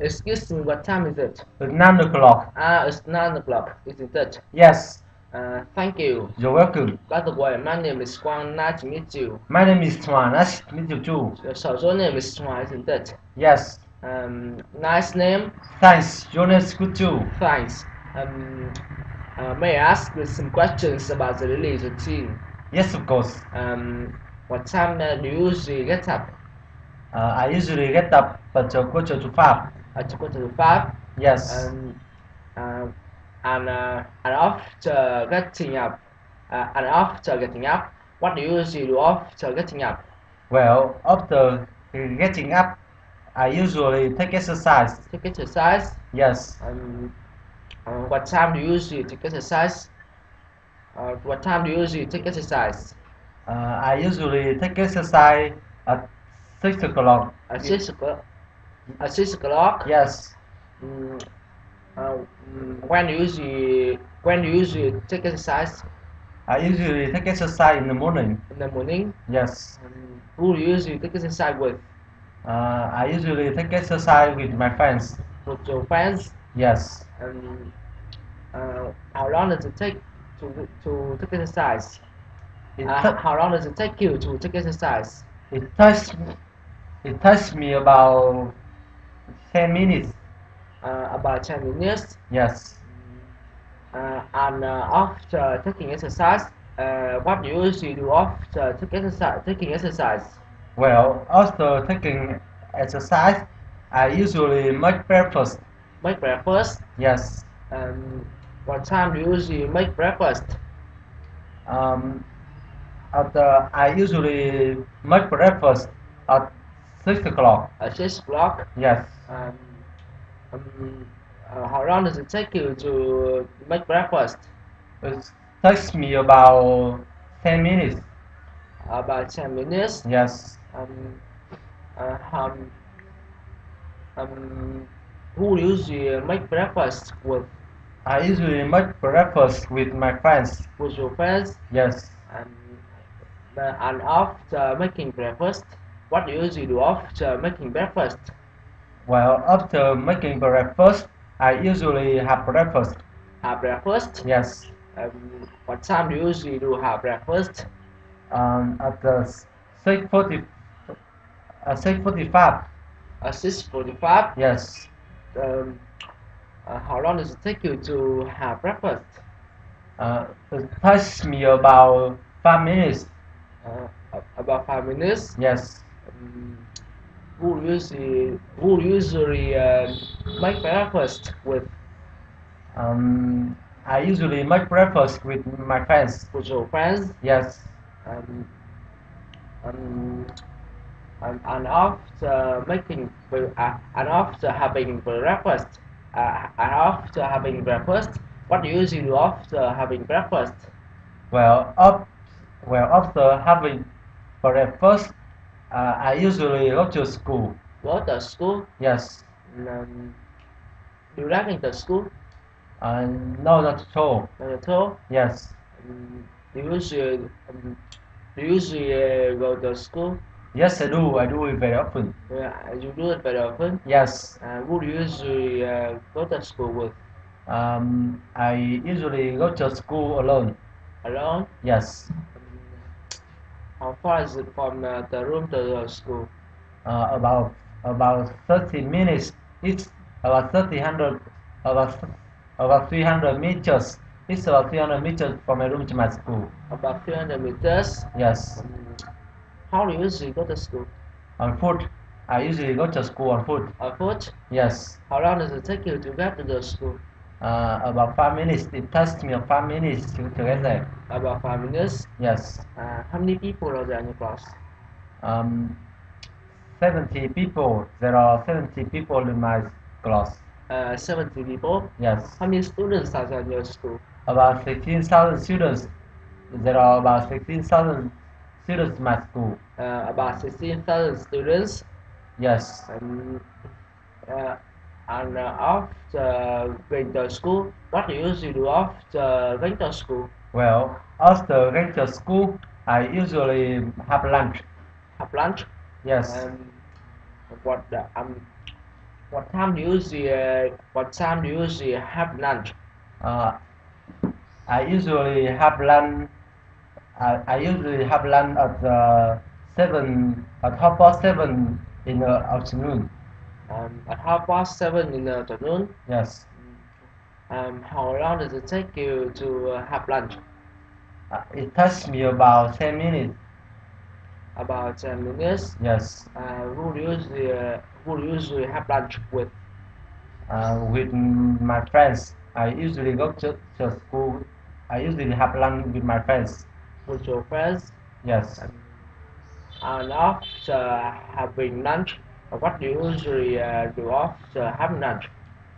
Excuse me, what time is it? It's 9 o'clock. It's 9 o'clock, isn't it? Yes, Thank you. you're welcome. By the way, my name is Quang. Nice to meet you. My name is Quang. Nice to meet you too. So your name is Quang, isn't it? Yes. Nice name. Thanks. Your name is good too. Thanks. May I ask you some questions about the daily routine? Yes, of course. What time do you usually get up? I usually get up at a quarter to 5. At quarter to 5. Yes. And after getting up, what do you usually do after getting up? Well, after getting up, I usually take exercise. Take exercise? Yes. What time do you usually take exercise? What time do you usually take exercise? I usually take exercise at 6 o'clock. At 6 o'clock? At 6 o'clock? Yes. When do you usually take exercise? I usually take exercise in the morning. In the morning? Yes. Who do you usually take exercise with? I usually take exercise with my friends. With your friends? Yes. How long does it take to take exercise? How long does it take you to take exercise? It takes me about 10 minutes. About 10 minutes? Yes. After taking exercise, what do you usually do after taking exercise? Well, after taking exercise, I usually make breakfast. Make breakfast? Yes. What time do you usually make breakfast? I usually make breakfast at 6 o'clock. At 6 o'clock? Yes. How long does it take you to make breakfast? It takes me about 10 minutes. About 10 minutes? Yes. Who usually make breakfast with? I usually make breakfast with my friends. With your friends? Yes. And after making breakfast, what do you usually do after making breakfast? Well, after making breakfast, I usually have breakfast. Have breakfast? Yes. What time do you usually do have breakfast? At the 6:40, 6:45. 6:45? Yes. How long does it take you to have breakfast? It takes me about 5 minutes. About 5 minutes? Yes. Who usually make breakfast with? I usually make breakfast with my friends. With your friends? Yes. And after having breakfast, what do you usually do after having breakfast? Well, after having breakfast, I usually go to school. Go to school? Yes. Do you like the school? No, not at all. Not at all? Yes. Do you usually go to school? Yes, I do. I do it very often. Yeah, you do it very often? Yes. Who do you usually go to school with? I usually go to school alone. Alone? Yes. How far is it from the room to the school? About 30 minutes. It's about 300 about 300 meters. It's about 300 meters from my room to my school. About 300 meters? Yes. How do you usually go to school? On foot. I usually go to school on foot. On foot? Yes. How long does it take you to get to the school? About 5 minutes. It takes me 5 minutes to get there. About 5 minutes? Yes. How many people are there in your class? 70 people. There are 70 people in my class. 70 people? Yes. How many students are there in your school? About 16,000 students. There are about 16,000 students in my school. About 16,000 students? Yes. And after going to school, what do you usually do after going to school? Well, after going to school, I usually have lunch. Have lunch? Yes. What What time do you usually have lunch? Uh, I usually have lunch. I usually have lunch at 7 at 7:30 in the afternoon. At 7:30 in the afternoon. Yes. How long does it take you to have lunch? It takes me about 10 minutes. About 10 minutes. Yes. Who do you usually have lunch with? With my friends. I usually go to school. I usually have lunch with my friends. With your friends? Yes. And after having lunch, what do you usually do after having lunch?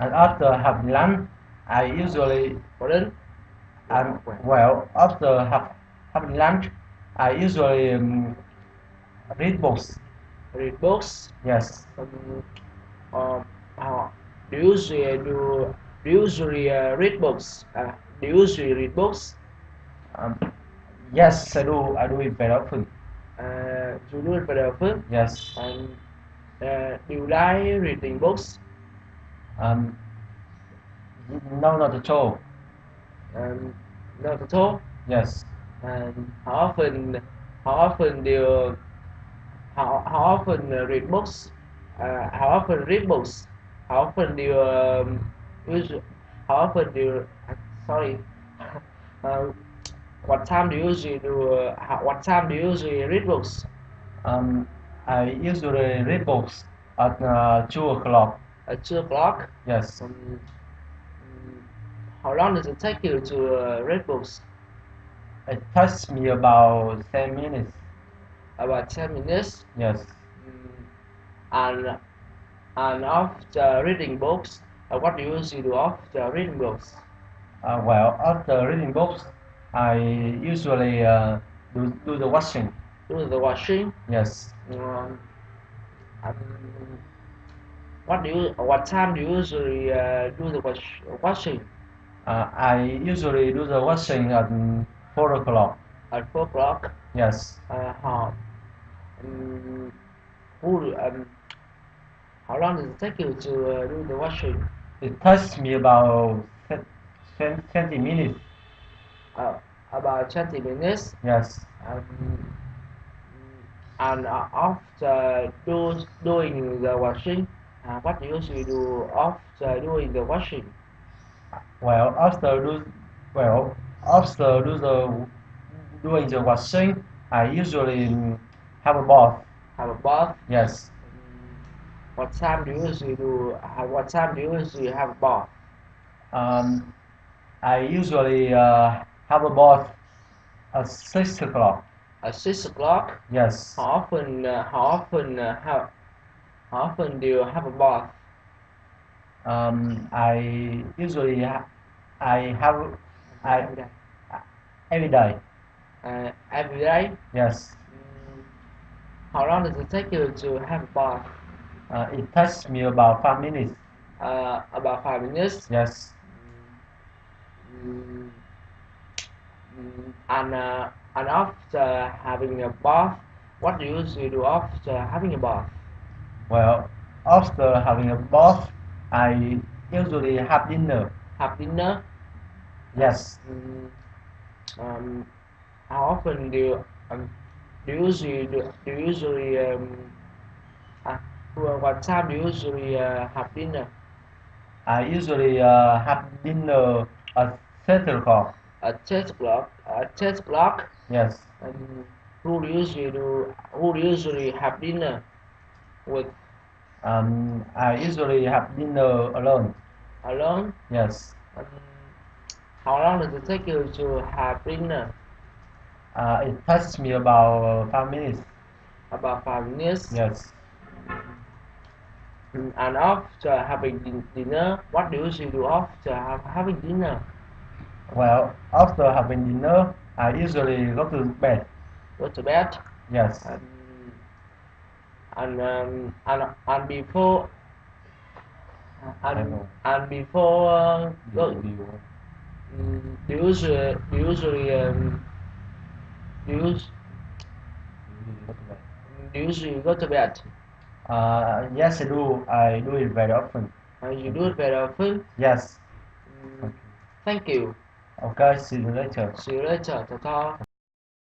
And after having lunch, I usually Pardon? after having lunch, I usually read books. Read books? Yes. Uh, uh, do you usually read books? Do you usually read books? Um, yes, I do. I do it very often. You do it very often? Yes. Do you like reading books? Um, no, not at all. Not at all. Yes. And how often do you how often read books? How often read books? How often do you use? How often do you? Sorry. uh, what time do you usually do? What time do you usually read books? Um, I usually read books at 2 o'clock. At 2 o'clock. Yes. How long does it take you to read books? It takes me about 10 minutes. About 10 minutes. Yes. And after reading books, what do you usually do after reading books? After reading books, I usually do the washing. Do the washing? Yes. Um, what time do you usually do the washing? I usually do the washing at 4 o'clock. At 4 o'clock? Yes. Um, who, how long does it take you to do the washing? It takes me about 20 minutes. About 20 minutes? Yes. And after doing the washing, what do you usually do after doing the washing? Well, after do well after do the doing the washing, I usually have a bath. Have a bath? Yes. What time do you usually do? What time do you usually have a bath? I usually have a bath at 6 o'clock. At 6 o'clock? Yes. How often do you have a bath? I usually I have I every day. Every day? Yes. How long does it take you to have a bath? It takes me about 5 minutes. About 5 minutes? Yes. And after having a bath, what do you usually do after having a bath? Well, after having a bath, I usually have dinner. Have dinner? Yes. How often do you usually what time do you usually have dinner? I usually have dinner at 10 o'clock. At 10 o'clock. At 10 o'clock. Yes. And who do you usually have dinner with? I usually have dinner alone. Alone? Yes. How long does it take you to have dinner? It takes me about 5 minutes. About 5 minutes? Yes. And after having dinner, what do you usually do after having dinner? Well, after having dinner, I usually go to bed. Go to bed? Yes. And before and before do you usually do you usually do you usually go to bed? Yes, I do. I do it very often. You do it very often? Yes. Thank you. Okay, see you later. See you later. Ta-ta.